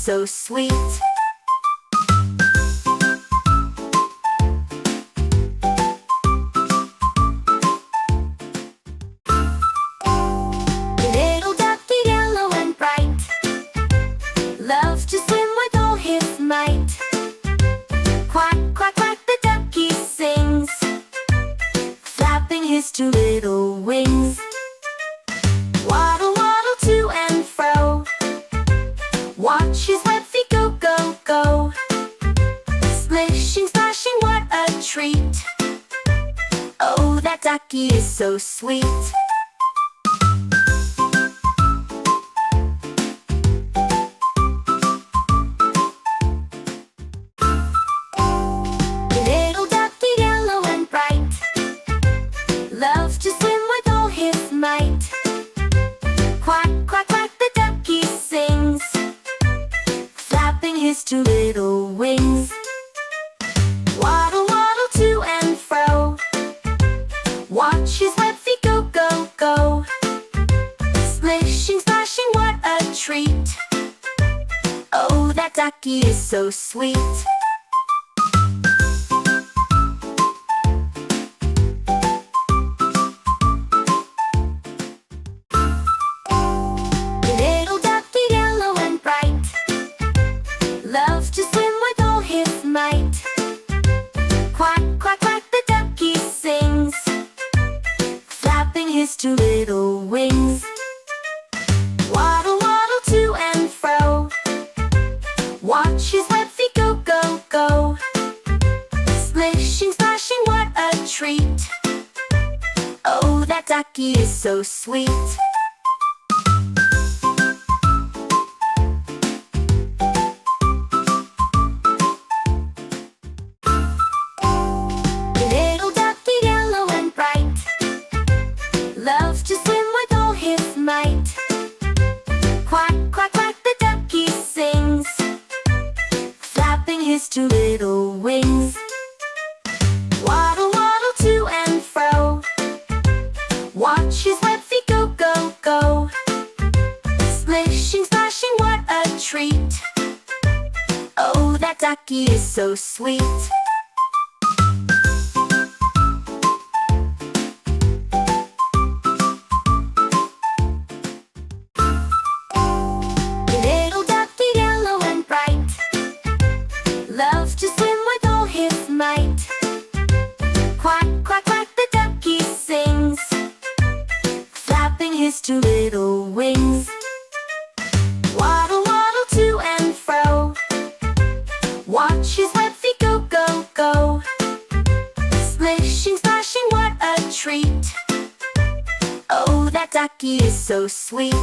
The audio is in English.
so sweet. Little ducky, yellow and bright, loves to swim with all his might. Quack, quack, quack, the ducky sings, flapping his two little wings. Waddle, waddle to and fro, watch his web feet go, go, go. Splishing, splashing, what a treat. Oh, that ducky is so sweet. Little ducky, yellow and bright, loves to swim with all his might. Quack, quack, quack, the ducky sings, flapping his two little wings. Waddle, waddle to and fro, watch his web feet go, go, go. Splishing, splashing, what a treat. Oh, that ducky is so sweet. Little ducky, yellow and bright, loves to swim with all his might. Quack, quack, quack, the ducky sings, flapping his two little wings. Waddle, waddle to and fro, watch his web feet go, go, go. Splishing, splashing, what a treat. Oh, that ducky is so sweet. Little ducky, yellow and bright, loves to swim with all his might. Quack, quack, quack, the ducky sings, flapping his two little wings. Waddle, waddle to and fro, watch his web feet go, go, go. Splishing, splashing, what a treat. Oh, that ducky is so sweet. Little ducky, yellow and bright, loves to swim with all his might. Quack, quack, quack, the ducky sings, flapping his two little wings. Waddle, waddle to and fro, watch his web feet go, go, go. Splishing, splashing, what a treat. Oh, that ducky is so sweet.